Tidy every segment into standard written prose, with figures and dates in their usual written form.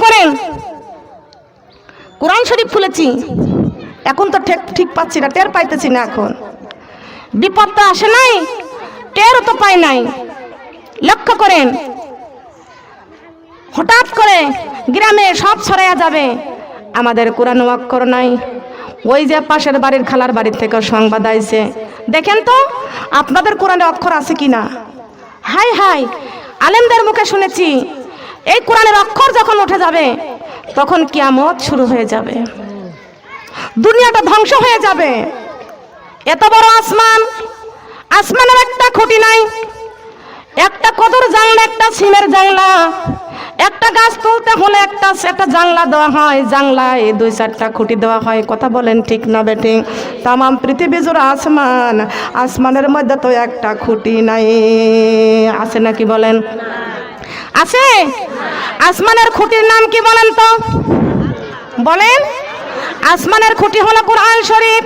করেন, কোরআন শরীফ খুলেছি, এখন তো ঠিক পাচ্ছি না, টের পাইতেছি না। এখন বিপদ তো আসে নাই, টেরও তো পাই নাই। লক্ষ্য করেন, হঠাৎ করে গ্রামে সব ছড়াইয়া যাবে, আমাদের কোরআন অক্ষর নাই। ওই যে পাশের বাড়ির খালার বাড়ির থেকে সংবাদ আইছে, দেখেন তো আপনাদের কোরআনে অক্ষর আছে কিনা। হাই হাই, আলেমদের মুখে শুনেছি এই কোরআনের অক্ষর যখন উঠে যাবে তখন কিয়ামত শুরু হয়ে যাবে, দুনিয়াটা ধ্বংস হয়ে যাবে। এত বড় আসমান, আসমানের একটা খুঁটি নাই, একটা কদর জানলা, একটা সিমের জানলা, একটা গাছ তুলতে হলে একটা জানলা দেওয়া হয়, জানলায় 2-4টা খুঁটি দেওয়া হয়। কথা বলেন ঠিক না বেঠিক? তামাম পৃথিবী জুড়ে আসমান, আসমানের মধ্যে তো একটা খুঁটি নাই, আছে নাকি বলেন? আছে? আসমানের খুঁটির নাম কি বলেন তো? বলেন। আসমানের খুঁটি হলো কোরআন শরীফ।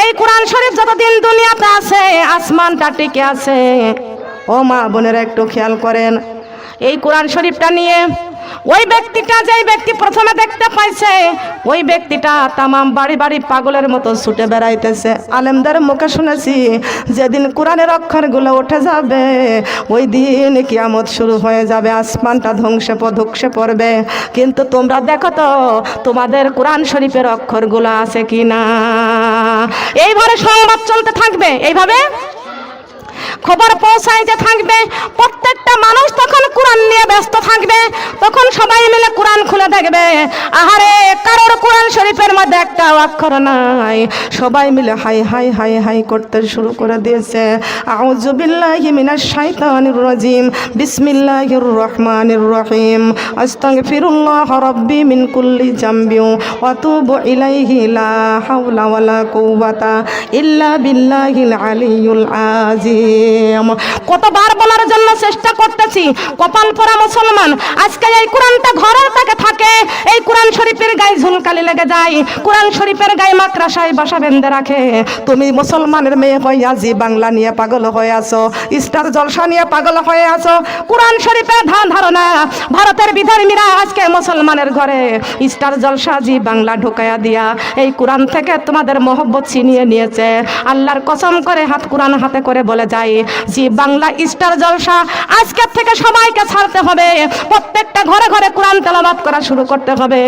এই কোরআন শরীফ যতদিন দুনিয়াতে আছে আসমানটা টিকে আছে। ও মা বোনেরা একটু খেয়াল করেন, এই কোরআন শরীফটা নিয়ে ওই ব্যক্তিটা, যেই ব্যক্তি প্রথমে দেখতে পাইছে, ওই ব্যক্তিটা তামাম বাড়ি বাড়ি পাগলের মতো ছুটে বেড়াইতেছে। আলেমদের মুখে শুনেছি যেদিন কোরআনের অক্ষরগুলো উঠে যাবে ওই দিন কিয়ামত শুরু হয়ে যাবে, আসমানটা ধসে পড়বে। কিন্তু তোমরা দেখো তো তোমাদের কোরআন শরীফের অক্ষরগুলো আছে কি না। এইভাবে সংবাদ চলতে থাকবে, এইভাবে খবর পৌঁছাইতে থাকবে। প্রত্যেকটা মানুষ তখন কোরআন নিয়ে ব্যস্ত থাকবে, তখন সবাই মিলে কোরআন খুলে দেখবে, আহারে কারোর কোরআন শরীফের মধ্যে একটা অক্ষর নাই। সবাই মিলে হাই হাই হাই হাই করতে শুরু করে দিয়েছে। আউযু বিল্লাহি মিনাশ শাইতানির রাজিম, বিসমিল্লাহির রহমানির রহিম, আস্তাগফিরুল্লাহ রাব্বি মিন কুল্লি জামবি ওয়া তুবু ইলাইহি লা হাওলা ওয়ালা কুওয়াতা ইল্লা বিল্লাহিল আলিয়্যুল আযীম। কতবার বলার জন্য চেষ্টা করতেছি, কপাল পরা মুসলমান আজকে এই কোরআনটা ঘরের থেকে থাকে, এই কোরআন শরীফের গায়ে ঝুলকালি লেগে যায়, কোরআন শরীফের গায়ে মাকড়াসায় বাসা বেঁধে রাখে। তুমি মুসলমানের মেয়ে হইয়া জি বাংলা নিয়ে পাগল হয়ে আছো, স্টার জলসা নিয়ে পাগল হয়ে আছো। কোরআন শরীফের ধারণা ভারতের বিধর্মীরা আজকে মুসলমানের ঘরে স্টার জলসা জি বাংলা ঢুকাইয়া দিয়া এই কোরআন থেকে তোমাদের মহব্বত ছিনিয়ে নিয়েছে। আল্লাহর কসম করে কোরআন হাতে করে বলে যায়, জি বাংলা স্টার জলসা আজকের থেকে সবাইকে ছাড়তে হবে, প্রত্যেকটা ঘরে ঘরে কোরআন তেলাওয়াত করা শুরু করতে হবে,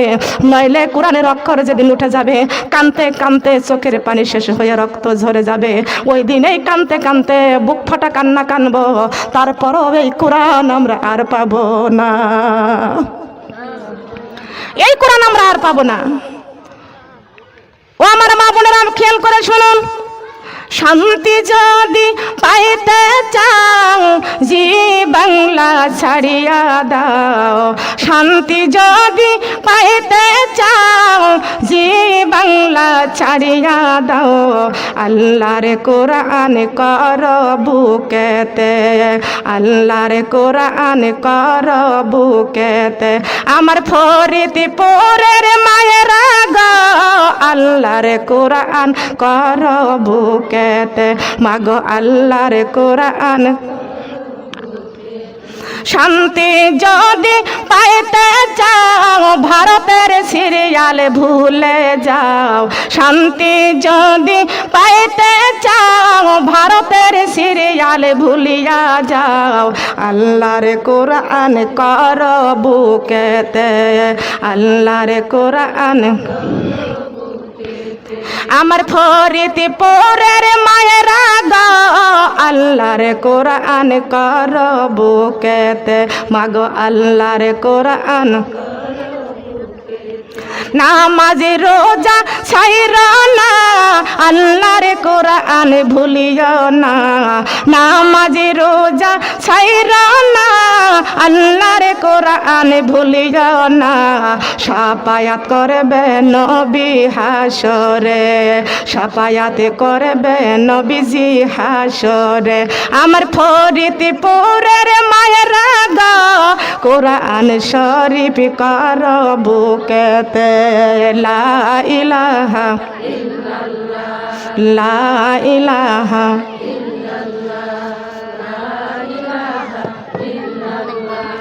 নইলে কোরআনের অক্ষর যেদিন উঠে যাবে কানতে কানতে চোখের পানি শেষ হয়ে রক্ত ঝরে যাবে। ওই দিনেই কানতে কানতে বুক ফাটা কান্না কানবো, তারপরও এই কোরআন আমরা আর পাবো না, এই কোরআন আমরা আর পাবো না। ও আমার মা বোনেরা খেয়াল করে শুনুন, শান্তি যদি পাইতে চাও জি বাংলা ছাড়িয়া দাও, শান্তি যদি পাইতে চাও জি বাংলা ছাড়িয়া দাও, আল্লাহর কোরআন কর বুকেতে, আল্লাহর কোরআন কর বুকেতে। আমার ফরিদপুরের মায়েরা গো আল্লাহর কোরআন কর বুকে, মাগো আল্লাহর কোরআন। শান্তি যদি পাইতে চাও ভারতের সিরিয়াল ভুলে যাও, শান্তি যদি পাইতে চাও ভারতের সিরিয়াল ভুলিয়া যাও, আল্লাহর কোরআন কর বুকেতে, আল্লাহর কোরআন। আমার ফরিদপুরের মায়েরা গো আল্লাহর কোরআন কর বুকেতে, মাগো আল্লাহর কোরআন। নামাজ রোজা ছাইরো না আল্লাহর কোরআন ভুলিও না, নামাজ রোজা ছাইরো না আল্লাহর কোরআন ভুলিও না। শাফায়াত করবে নবী হাসরে, শাফায়াত করবে নবীজি হাসরে। আমার ফরিদপুরের মায়েরা গো কোরআন শরীফ কর বুকেতে, লা ইলাহা ইল্লাল্লাহ, লা ইলাহা ইল্লাল্লাহ, লা ইলাহা ইল্লাল্লাহ,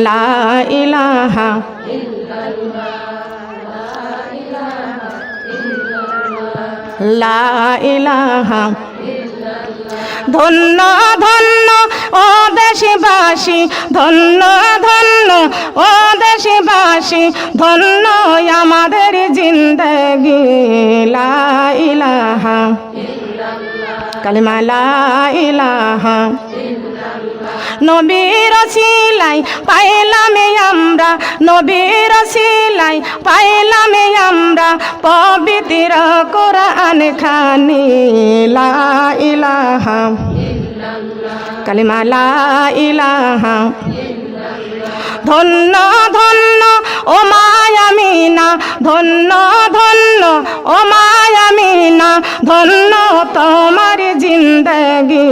লা ইলাহা লা ইলাহা। ধন্য ধন্য ও দেশবাসী, ধন্য ধন্য ও দেশবাসী, ধন্য আমাদের জিন্দেগি। লা ইলাহা কালিমা লা ইলাহা। নবীর ওসিলাই পাইলাম আমরা, নবীর ওসিলাই পাইলাম আমরা পবিত্র কোরআন খানি। লা ইলাহা কালিমা লা ইলাহা। ধন্য ধন্য ও মায়ামিনা, ধন্য ধন্য ও মায়ামিনা, ধন্য তোমার জিন্দেগি।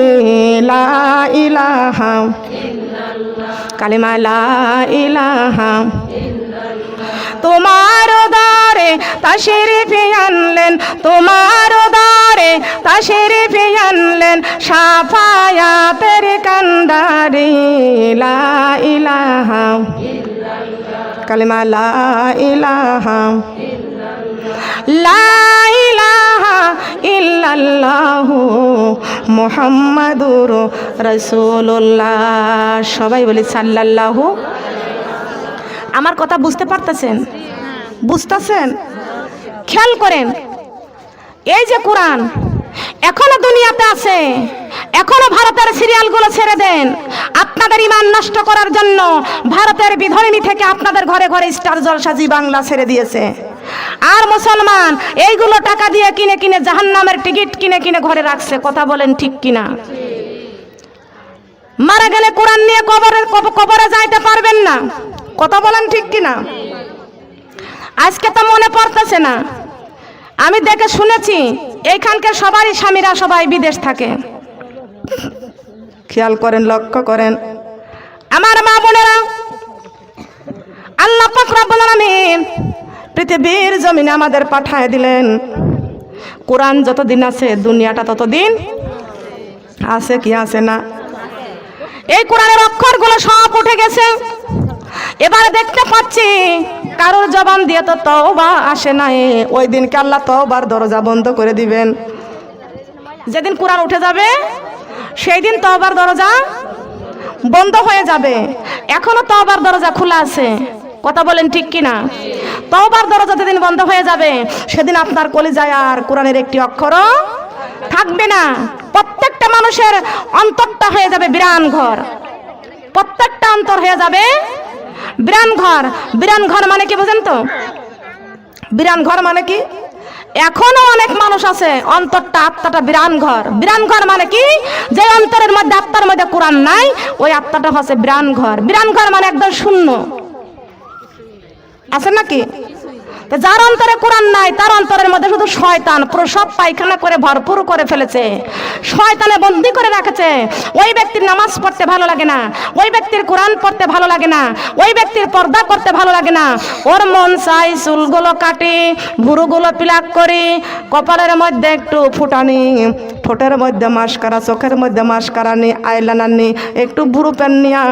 লা ইলাহা কালিমা লা ইলাহা। তোমার দ্বারে তাশরিফ আনলেন, তোমার দ্বারে তাশরিফ আনলেন শাফায়াতের কান্ডারি। লা ইলাহা কালিমা লা ইলাহা। লা ইলাহা ইল্লাল্লাহু মুহাম্মাদুর রাসূলুল্লাহ। সবাই বলি সাল্লাল্লাহু। আমার কথা বুঝতে পারতেছেন? বুঝতেছেন? খেয়াল করেন, এই যে কোরআন এখনো দুনিয়াতে আছে, এখনো ভারতের সিরিয়ালগুলো ছেড়ে দেন আপনাদের ইমান নষ্ট করার জন্য। ভারতের বিধর্মী থেকে আপনাদের ঘরে ঘরে স্টার জলসা জি বাংলা ছেড়ে দিয়েছে। আর মুসলমান এইগুলো টাকা দিয়ে কিনে কিনে জাহান্নামের টিকিট কিনে কিনে ঘরে রাখছে। কথা বলেন ঠিক কিনা? মারা গেলে কোরআন নিয়ে কবরে যাইতে পারবেন না। কথা বলেন ঠিক কিনা? আজকে তো মনে পড়তেছে না, আমি দেখে শুনেছি এইখানকার সবারই স্বামীরা সবাই বিদেশ থাকে। খেয়াল করেন, লক্ষ্য করেন আমার মা বোনেরা। আল্লাহ পাক রব্বুল আলামিন পৃথিবীর জমিনে আমাদের পাঠায় দিলেন। কোরআন যতদিন আছে দুনিয়াটা ততদিন আছে। কি আছে না? এই কোরআনের অক্ষরগুলো সব উঠে গেছে। এবারে দেখতে পাচ্ছি কারোর জবান দিয়ে তো তওবা আসে না। ওই দিনকে আল্লাহ তওবার দরজা বন্ধ করে দিবেন। যেদিন কোরআন উঠে যাবে সেই দিন তওবার দরজা বন্ধ হয়ে যাবে। এখনো তওবার দরজা খোলা আছে। কথা বলেন ঠিক কিনা? তওবার দরজা যেদিন বন্ধ হয়ে যাবে সেদিন আপনার কলিজায় আর কোরআনের একটি অক্ষরও থাকবে না। প্রত্যেকটা মানুষের অন্তরটা হয়ে যাবে বিরান ঘর। প্রত্যেকটা অন্তর হয়ে যাবে বিরান ঘর। বিরান ঘর মানে কি বুঝেন তো? বিরান ঘর মানে কি? এখনো অনেক মানুষ আছে অন্তরটা আত্মাটা বিরান ঘর। বিরান ঘর মানে কি? যে অন্তরের মধ্যে আত্মার মধ্যে কোরআন নাই ওই আত্মাটা হচ্ছে বিরান ঘর। বিরান ঘর মানে একদম শূন্য। আছে নাকি? যার অন্তরে কোরআন নাই তার অন্তরের মধ্যে শুধু শয়তান প্রসব পায়খানা করে ভরপুর করে ফেলেছে। শয়তানে বন্দি করে রেখেছে। ওই ব্যক্তির নামাজ পড়তে ভালো লাগে না, ওই ব্যক্তির কোরআন পড়তে ভালো লাগে না, ওই ব্যক্তির পর্দা করতে ভালো লাগে না। ওর মন চাই চুলগুলো কাটি, ভুরুগুলো পিলাক করি, কপালের মধ্যে একটু ফুটানি, ঠোঁটের মধ্যে মাস্কারা, চোখের মধ্যে মাস্কারা নি, আইলাইনার নি, একটু ভুরু পেন নিয়া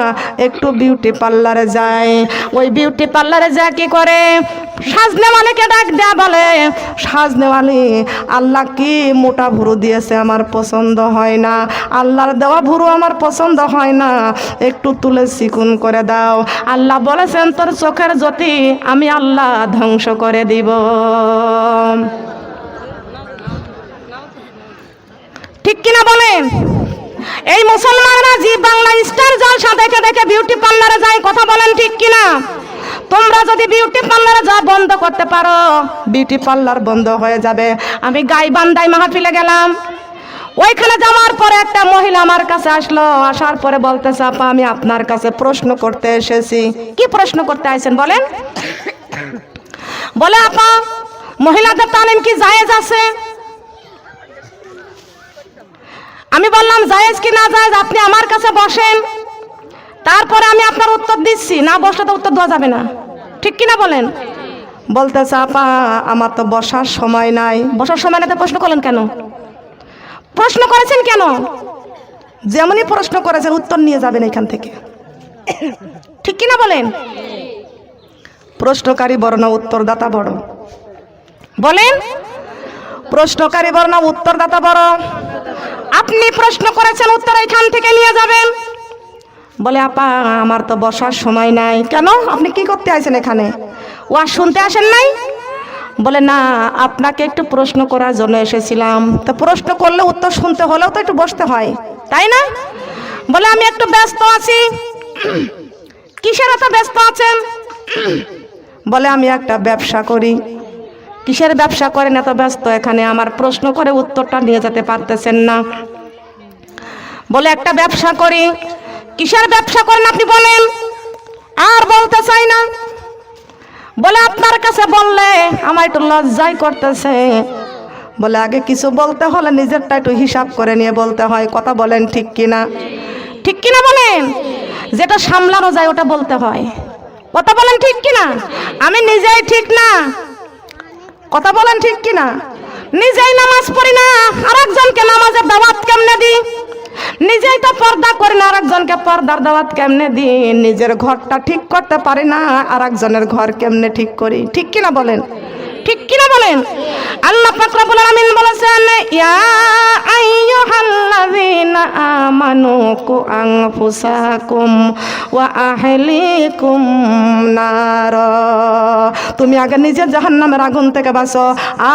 একটু বিউটি পার্লারে যায়। ওই বিউটি পার্লারে যা কি করে? সাজনেওয়ালিকে ডাক দেয়া বলে, সাজনেওয়ালি আল্লাহ কি মোটা ভুরু দিয়েছে আমার পছন্দ হয় না, আল্লাহর দেওয়া ভুরু আমার পছন্দ হয় না, একটু তুলে চিকুন করে দাও। আল্লাহ বলেছেন তোর চোখের জ্যোতি আমি আল্লাহ ধ্বংস করে দিব। ঠিক কিনা বলেন? এই মুসলমানরা জি বাংলা স্টার জলসা দেখে দেখে বিউটি পার্লারে যায়। কথা বলেন ঠিক কিনা? তোমরা যদি বিউটি পার্লারে যা বন্ধ করতে পারো বিউটি পার্লার বন্ধ হয়ে যাবে। আমি গাইবান্ধায় মাহফিলে গেলাম। ওইখানে যাওয়ার পরে একটা মহিলা আমার কাছে আসলো। আসার পরে বলতেছে আপা আমি আপনার কাছে প্রশ্ন করতে এসেছি। কি প্রশ্ন করতে আইছেন বলেন? বলে আপা মহিলাদের তালিম কি জায়েজ আছে? আমি বললাম জায়েজ কি না জায়েজ আপনি আমার কাছে বসেন, তারপরে আমি আপনার উত্তর দিচ্ছি। না বসলে তো উত্তর দেওয়া যাবে না। ঠিক কিনা বলেন? বলতেছে আপা আমার তো বসার সময় নাই। বসার সময় নাই তো প্রশ্ন করলেন কেন? প্রশ্ন করেছেন কেন? যেমনই প্রশ্ন করেছেন উত্তর নিয়ে যাবেন এখান থেকে। ঠিক কিনা বলেন? প্রশ্নকারী বড় না উত্তরদাতা বড়? বলেন, প্রশ্নকারী বড় না উত্তরদাতা বড়? আপনি প্রশ্ন করেছেন, উত্তর এখান থেকে নিয়ে যাবেন। বলে আপা আমার তো বসার সময় নাই। কেন, আপনি কি করতে আছেন এখানে? ওয়াজ শুনতে আসেন নাই? বলে না, আপনাকে একটু প্রশ্ন করার জন্য এসেছিলাম। তো প্রশ্ন করলে উত্তর শুনতে হলেও তো একটু বসতে হয়, তাই না? বলে আমি একটু ব্যস্ত আছি। কিসের এত ব্যস্ত আছেন? বলে আমি একটা ব্যবসা করি। কিসের ব্যবসা করেন এত ব্যস্ত এখানে? আমার প্রশ্ন করে উত্তরটা নিয়ে যেতে পারতেছেন না। বলে একটা ব্যবসা করি। কিসের ব্যবসা করেন আপনি বলেন? আর বলতে চাই না। বলে আপনার কাছে বললে আমার একটু লজ্জাই করতেছে। বলে আগে কিছু বলতে হলে নিজেরটা একটু হিসাব করে নিয়ে বলতে হয়। কথা বলেন ঠিক কিনা? ঠিক কিনা বলেন? যেটা সামলানো যায় ওটা বলতে হয়। কথা বলেন ঠিক কিনা? আমি নিজেই ঠিক না। কথা বলেন ঠিক কিনা? নিজেই নামাজ পড়ি না, আরেকজনকে নামাজের দাওয়াত কেমনে দিই? নিজেই তো পর্দা করি না, আরেকজনকে পর্দার দাওয়াত কেমনে দিই? নিজের ঘরটা ঠিক করতে পারি না, আরেকজনের ঘর কেমনে ঠিক করি? ঠিক কিনা বলেন? ঠিক কিনা বলেন? আল্লাহ পাক রব্বুল আলামিন বলেছেন, ইয়া আইয়ুহাল্লাযীনা আমানু কু আনফুসাকুম ওয়া আহলিকুম নার। তুমি আগে নিজে জাহান্নামের আগুন থেকে বাঁচো,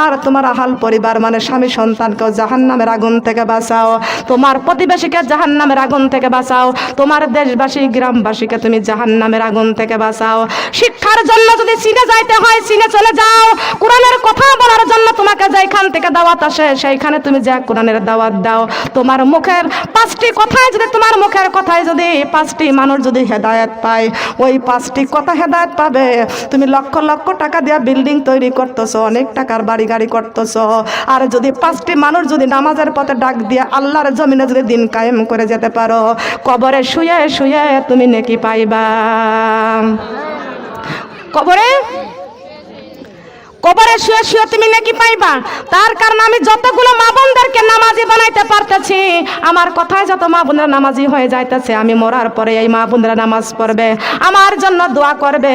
আর তোমার আহাল পরিবার মানে স্বামী সন্তানকেও জাহান্নামের আগুন থেকে বাঁচাও। তোমার প্রতিবেশীকে জাহান্নামের আগুন থেকে বাঁচাও। তোমার দেশবাসী গ্রামবাসীকে তুমি জাহান্নামের আগুন থেকে বাঁচাও। শিক্ষার জন্য যদি চীনে যাইতে হয় চীনে চলে যাও। কোরআনের কথা বলার জন্য তোমাকে যেখান থেকে দাওয়াত আসে সেইখানে তুমি যা কোরআনের দাওয়াত দাও। তোমার মুখের 5টি কথায় যদি, তোমার মুখের কথায় যদি 5টি মানুষ যদি হেদায়েত পায়, ওই 5টি কথা হেদায়েত পাবে। তুমি লক্ষ লক্ষ টাকা দিয়ে বিল্ডিং তৈরি করতেছো, অনেক টাকার বাড়ি গাড়ি করতেছো, আর যদি 5টি মানুষ যদি নামাজের পথে ডাক দিয়ে আল্লাহর জমিনে যদি দিন কায়েম করে যেতে পারো, কবরে শুয়ে শুয়ে তুমি নেকি পাইবা। কবরে কবরে শুয়ে শুয়ে তুমি নাকি পাইবা। তার কারণ আমি যতগুলো মা বোনদেরকে নামাজি বানাইতে পারতেছি, আমার কথায় যত মা বোনেরা নামাজি হয়ে যাইতেছে, আমি মরার পরে এই মা বোনেরা নামাজ পড়বে, আমার জন্য দোয়া করবে,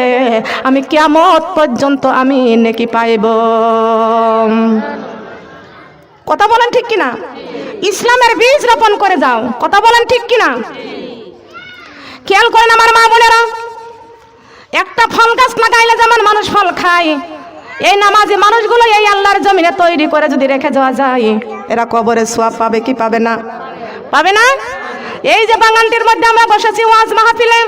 আমি কিয়ামত পর্যন্ত আমি নেকি পাইব। কথা বলেন ঠিক কিনা? ইসলামের বীজ রোপণ করে যাও। কথা বলেন ঠিক কিনা? খেয়াল করেন আমার মা বোনেরা, একটা ফল গাছ লাগাইলে যেমন মানুষ ফল খায়, এই নামাজি মানুষগুলো এই আল্লাহর জমিনে তৈরি করে যদি রেখে যাওয়া যায়, এরা কবরে সওয়াব পাবে কি পাবে না? পাবে না? এই যে বাগানটির মধ্যে আমরা বসেছি ওয়াজ মাহফিলে,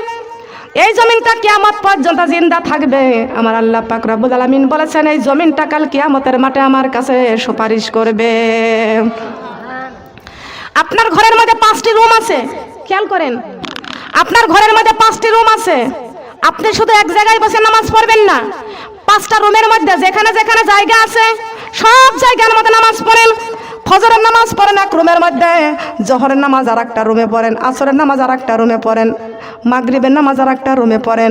এই জমিনটা কিয়ামত পর্যন্ত জিন্দা থাকবে। আমার আল্লাহ পাক রব্বুল আলামিন বলেছেন, এই জমিনটা কাল কিয়ামতের মাঠে আমার কাছে সুপারিশ করবে। আপনার ঘরের মধ্যে 5টি রুম আছে, খেয়াল করেন, আপনার ঘরের মধ্যে 5টি রুম আছে। আপনি শুধু এক জায়গায় বসে নামাজ পড়বেন না, 5টা রুমের মধ্যে যেখানে যেখানে জায়গা আছে সব জায়গার মধ্যে নামাজ পড়েন। ফজরের নামাজ পড়েন এক রুমের মধ্যে, জোহরের নামাজ আর একটা রুমে পড়েন, আসরের নামাজ আর একটা রুমে পড়েন, মাগরিবের নামাজ আর একটা রুমে পড়েন,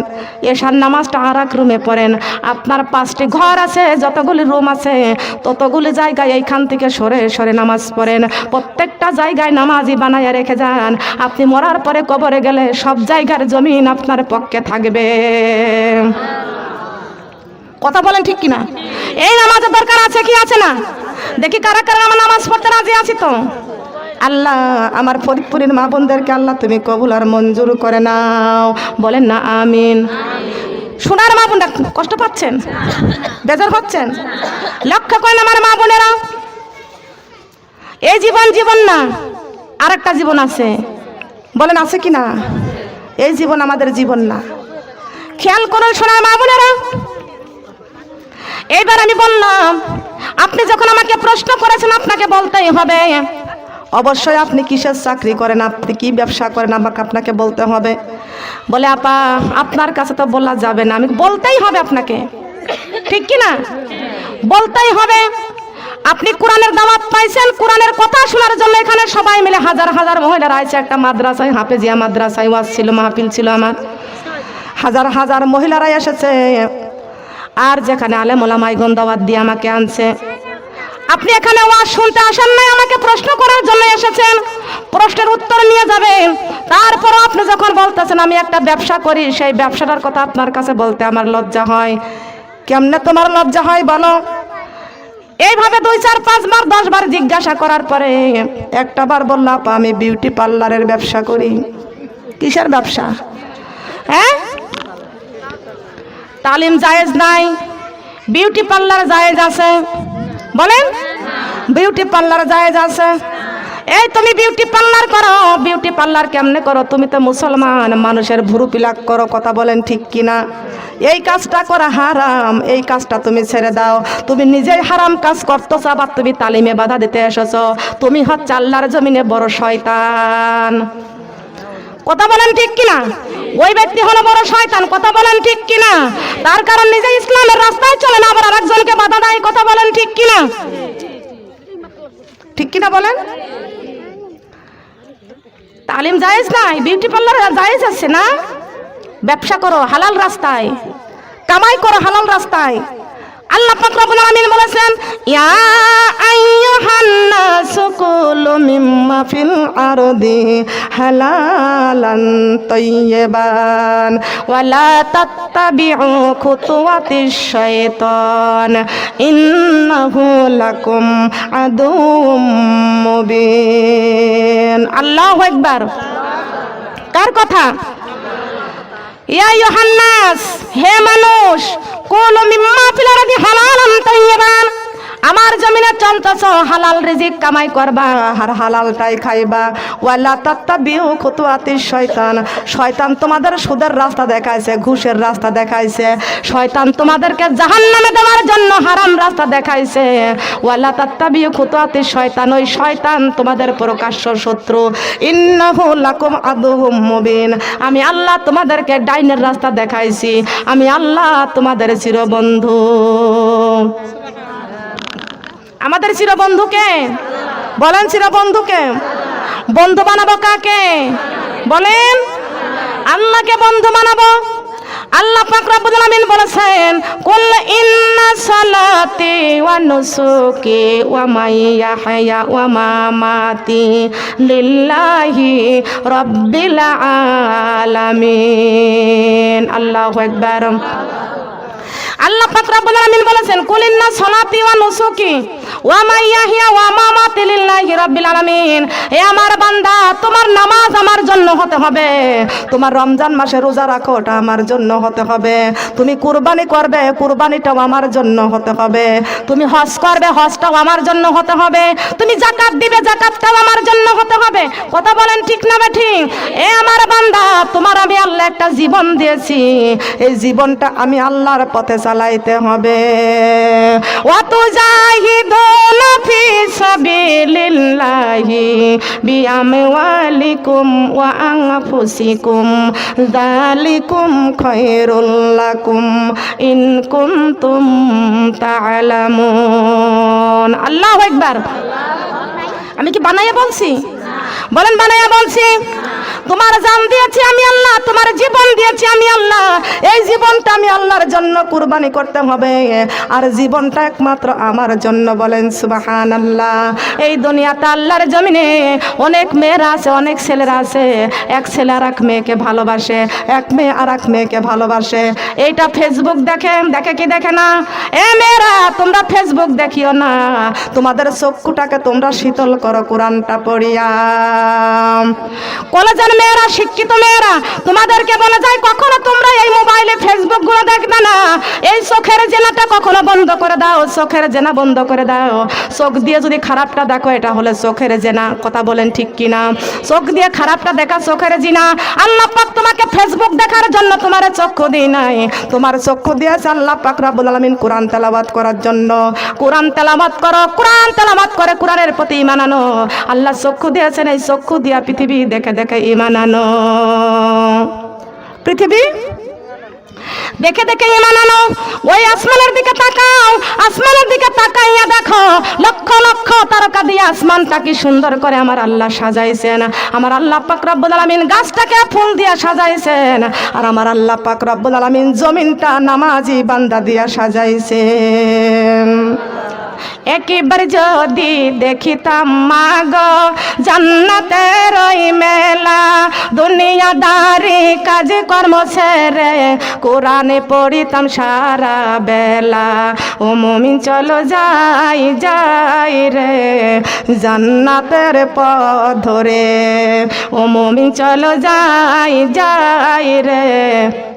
এশার নামাজটা আর এক রুমে পড়েন। আপনার 5টি ঘর আছে, যতগুলি রুম আছে ততগুলি জায়গায় এইখান থেকে সরে সরে নামাজ পড়েন। প্রত্যেকটা জায়গায় নামাজি বানাইয়া রেখে যান। আপনি মরার পরে কবরে গেলে সব জায়গার জমিন আপনার পক্ষে থাকবে। কথা বলেন ঠিক কিনা? এই নামাজের দরকার আছে কি আছে না? দেখি কারা কারা আমার নামাজ পড়তে রাজি আছি তো। আল্লাহ আমার ফরিদপুরের মা বোনদেরকে আল্লাহ তুমি কবুল আর মঞ্জুর করে নাও। বলেন না আমিন। সোনার মা বোনরা কষ্ট পাচ্ছেন, বেজার হচ্ছেন? লক্ষ্য করেন আমার মা বোনেরা, এই জীবন জীবন না, আরেকটা জীবন আছে। বলেন আছে কি না? এই জীবন আমাদের জীবন না। খেয়াল করুন সোনার মা বোনেরা, এইবার আমি বললাম, আপনি যখন আমাকে প্রশ্ন করেছেন আপনাকে বলতেই হবে। অবশ্যই আপনি কিসের চাকরি করেন, আপনি কি ব্যবসা করেন, আমাকে আপনাকে বলতে হবে। বলে আপা আপনার কাছে তো বলা যাবে না, আমি বলতেই হবে আপনাকে। ঠিক কি না? বলতেই হবে। আপনি কোরআনের দাওয়াত পাইছেন, কোরআনের কথা শোনার জন্য এখানে সবাই মিলে হাজার হাজার মহিলারা আইছে। একটা মাদ্রাসায়, হাফেজিয়া মাদ্রাসায় ওয়াজ ছিল, মাহফিল ছিল আমার, হাজার হাজার মহিলারা এসেছে। আর যেখানে আলেম ওলামাইগণ দাওয়াত দিয়ে আমাকে আনছে। আপনি এখানে ওয়াজ শুনতে আসেন নাই, আমাকে প্রশ্ন করার জন্য এসেছেন। প্রশ্নের উত্তর নিয়ে যাবেন, তারপর আপনি যখন বলতেছেন আমি একটা ব্যবসা করি, সেই ব্যবসাটার কথা আপনার কাছে বলতে আমার লজ্জা হয়। কেমনে তোমার লজ্জা হয় বলো? এইভাবে 2, 4, 5 বার 10 বার জিজ্ঞাসা করার পরে একটা বার বলল আপা আমি বিউটি পার্লারের ব্যবসা করি। কিসের ব্যবসা? হ্যাঁ, তালিম জায়েজ নাই, বিউটি পার্লার জায়েজ আছে? বলেন, বিউটি পার্লার জায়েজ আছে। এই তুমি বিউটি পার্লার করো, বিউটি পার্লার কেমনে করো? তুমি তো মুসলমান, মানুষের ভুরু পিলাক করো, কথা বলেন ঠিক কিনা? এই কাজটা করা হারাম, এই কাজটা তুমি ছেড়ে দাও। তুমি নিজেই হারাম কাজ করতেছ, আবার তুমি তালিমে বাধা দিতে এসেছো। তুমি হচ্ছে আল্লাহর জমিনে বড় শয়তান, কথা বলেন ঠিক কিনা? ওই ব্যক্তি হলো বড় শয়তান, কথা বলেন ঠিক কিনা? তার কারণ নিজে ইসলামের রাস্তায় চলে না, আবার আরেকজনকে বাধা দেয়, কথা বলেন ঠিক কিনা? ঠিক কিনা বলেন? তালিম জায়েজ নাই, বিউটি পার্লার জায়েজ আছে না? ব্যবসা করো হালাল রাস্তায়, কামাই করো হালাল রাস্তায়। আল্লাহ পাক রব্বুল আলামিন বলেছেন ইয়া আইয়ুহান নাসু কুলু মিম্মা ফিল আরদি হালালান তাইয়্যিবান ওয়ালা তাত্তাবিউ খুতুওয়াতিশ শাইতান ইন্নাহু লাকুম আদুউম মুবিন। আল্লাহু আকবার। কার কথা? ইয়া আইয়ুহান নাস, হে মানুষ, কুলু মিম্মা ফিল আরদি হালালান তাইয়্যিবান, আমার জমিনে চলতেছ হালাল রিজিক কামাই করবা আর হালালটাই খাইবা। ওয়ালা তাত্তাবিউ খুতুওয়াতিশ শয়তান, শয়তান তোমাদের সুদের রাস্তা দেখাইছে, ঘুষের রাস্তা দেখাইছে, শয়তান তোমাদেরকে জাহান্নামে দেওয়ার জন্য হারাম রাস্তা দেখাইছে। ওয়ালা তাত্তাবিউ খুতুওয়াতিশ শয়তান, ওই শয়তান তোমাদের প্রকাশ্য শত্রু। ইন্নাহু লাকুম আদুউম মুবিন, আমি আল্লাহ তোমাদেরকে ডাইনের রাস্তা দেখাইছি, আমি আল্লাহ তোমাদের চিরবন্ধু। আমাদের চিরবন্ধুকে বলেন, চিরবন্ধুকে বন্ধু বানাবো কাকে? বলেন, আল্লাহকে বন্ধু বানাবো। আল্লাহ পাক রব্বুল আলামিন বলেছেন কুল ইন্না সালাতি ওয়া নুসুকি ওয়া মাইয়াহয়া ওয়া মামাতি লিল্লাহি রাব্বিল আলামিন। আল্লাহু আকবার। আল্লাহ পাক রব্বুল আলামিন বলেছেন কুল ইন্না সালাতি ওয়া নুসুকি ওয়া মাইয়াহিয়া ওয়া মামাতি লিল্লাহি রাব্বিল আলামিন। হে আমার বান্দা, তোমার নামাজ আমার জন্য হতে হবে, তোমার রমজান মাসে রোজা রাখো, ওটা আমার জন্য হতে হবে, তুমি কুরবানি করবে, কুরবানিটাও আমার জন্য হতে হবে, তুমি হজ করবে, হজটাও আমার জন্য হতে হবে, তুমি যাকাত দিবে, যাকাতটাও আমার জন্য হতে হবে। কথা বলেন ঠিক না ঠিক? এ আমার বান্দা, তোমার আমি আল্লাহ একটা জীবন দিয়েছি, এই জীবনটা আমি আল্লাহর পথে চালাইতে হবে। ওয়াতুজাহিদুনা ফি সাবিলিল্লাহি বিআমওয়ালিকুম ওয়া আনফুসিকুম যালিকুম খায়রুল লাকুম ইন কুনতুম তা'লামুন। আল্লাহু আকবার। আমি কি বানাইয়া বলছি? বলেন, বানাইয়া বলছি। তোমার জান দিয়েছি আমি আল্লাহ, তোমার জীবন দিয়েছি আমি আল্লাহ, এই জীবনটা আমি আল্লাহর জন্য কুরবানি করতে হবে, আর জীবনটা একমাত্র আমার জন্য। বলেন সুবহানাল্লাহ। এই দুনিয়াতে আল্লাহর জমিনে অনেক মেয়েরা আছে, অনেক ছেলেরা আছে, এক ছেলে আর এক মেয়েকে ভালোবাসে, এক মেয়ে আর এক মেয়েকে ভালোবাসে। এইটা ফেসবুক দেখে, দেখে কি দেখে না? এ মেয়েরা, তোমরা ফেসবুক দেখিও না, তোমাদের চক্ষুটাকে তোমরা শীতল করো কোরআনটা পড়িয়া। কলেজের মেয়েরা, শিক্ষিত মেয়েরা, তোমাদেরকে বলা যায় কখনো তোমরা এই মোবাইলে ফেসবুক গুলো দেখবে না, এই চোখের জেনাটা কখনো বন্ধ করে দাও, চোখের জেনা বন্ধ করে দাও। চোখ দিয়ে যদি খারাপটা দেখো, এটা হলে চোখের জেনা, কথা বলেন ঠিক কিনা? চোখ দিয়ে খারাপটা দেখা চোখের জিনা। আল্লাহ পাক তোমাকে ফেসবুক দেখার জন্য তোমার চক্ষু দিয়ে নাই, তোমার চক্ষু দিয়েছে আল্লাহ পাক রব্বুল আলামিন কোরআন তেলাওয়াত করার জন্য। কোরআন তেলাওয়াত করো, কোরআন তেলাওয়াত করে কোরআনের প্রতি ঈমান আনো। আল্লাহ চক্ষু দিয়েছেন, এই চক্ষু দিয়া পৃথিবী দেখে দেখে ঈমান আনো, পৃথিবী দেখে দেখে ঈমান আনো। ওই আসমানের দিকে তাকাও, আসমানের দিকে তাকাইয়া দেখো লক্ষ লক্ষ তারকা দিয়ে আসমানটা কি সুন্দর করে আমার আল্লাহ সাজাইছেন। আমার আল্লাহ পাক রব্বুল আলামিন গাছটাকে ফুল দিয়ে সাজাইছেন, আর আমার আল্লাহ পাক রব্বুল আলামিন জমিনটা নামাজি বান্দা দিয়া সাজাইছেন। একবার যদি দেখিতাম মাগো জান্নাতের ওই মেলা, দুনিয়াদারি কাজ কর্ম ছেড়ে কোরআনে পড়িতাম সারা বেলা। ও মুমিন চলো যাই যাই রে জান্নাতের পথ ধরে, ও মুমিন চলো যাই যাই রে